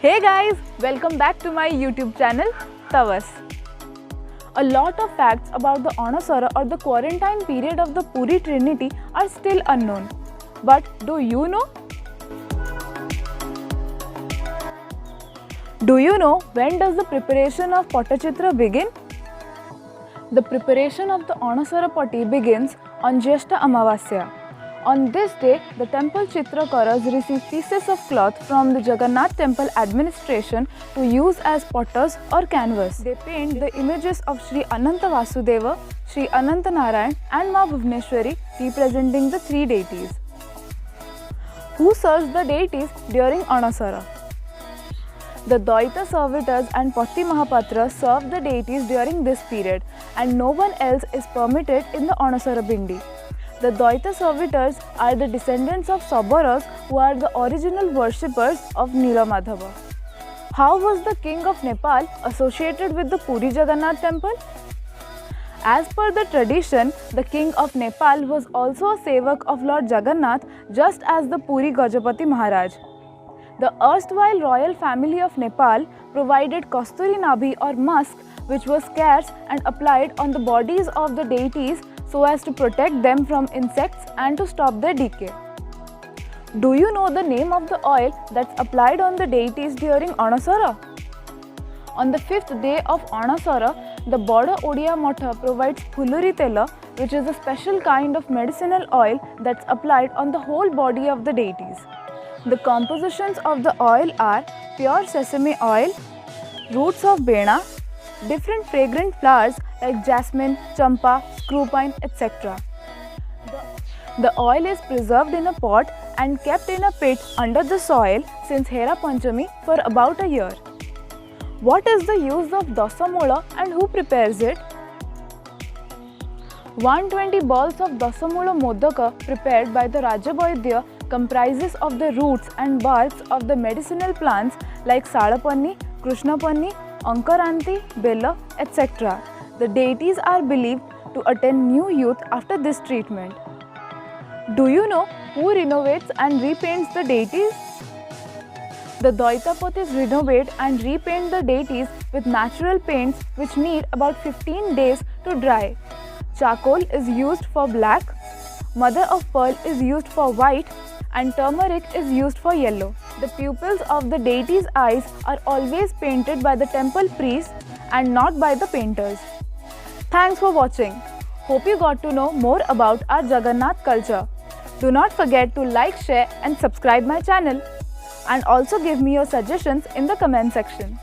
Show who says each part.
Speaker 1: Hey guys, welcome back to my YouTube channel, Tavas. A lot of facts about the Anasara or the quarantine period of the Puri Trinity are still unknown. But do you know? Do you know when does the preparation of Pattachitra begin? The preparation of the Anasara Patti begins on Jyeshta Amavasya. On this day, the temple Chitrakaras receive pieces of cloth from the Jagannath temple administration to use as potters or canvas. They paint the images of Sri Ananta Vasudeva, Sri Ananta Narayan and Ma Bhuvneshwari representing the three deities. Who serves the deities during Anasara? The Daita servitors and Patti Mahapatra serve the deities during this period and no one else is permitted in the Anasara Bindi. The Daita servitors are the descendants of Sabaras who are the original worshippers of Nilamadhava. How was the king of Nepal associated with the Puri Jagannath temple? As per the tradition, the king of Nepal was also a sevak of Lord Jagannath just as the Puri Gajapati Maharaj. The erstwhile royal family of Nepal provided Kasturi Nabhi or musk which was scarce and applied on the bodies of the deities so as to protect them from insects and to stop their decay. Do you know the name of the oil that's applied on the deities during Anasara? On the 5th day of Anasara, the Bada Odia Matha provides Phuluri Tela, which is a special kind of medicinal oil that's applied on the whole body of the deities. The compositions of the oil are pure sesame oil, roots of bena, different fragrant flowers like jasmine, champa, screwpine, etc. The oil is preserved in a pot and kept in a pit under the soil since Hera Panchami for about a year. What is the use of Dasamula and who prepares it? 120 balls of Dasamula Modaka prepared by the Rajabaidya comprises of the roots and barks of the medicinal plants like Salapanni, Krishnapanni, Ankaranti, Bella, etc. The deities are believed to attain new youth after this treatment. Do you know who renovates and repaints the deities? The Daitapatis renovate and repaint the deities with natural paints which need about 15 days to dry. Charcoal is used for black, mother of pearl is used for white, and turmeric is used for yellow. The pupils of the deities' eyes are always painted by the temple priests and not by the painters. Thanks for watching. Hope you got to know more about our Jagannath culture. Do not forget to like, share and subscribe my channel. And also give me your suggestions in the comment section.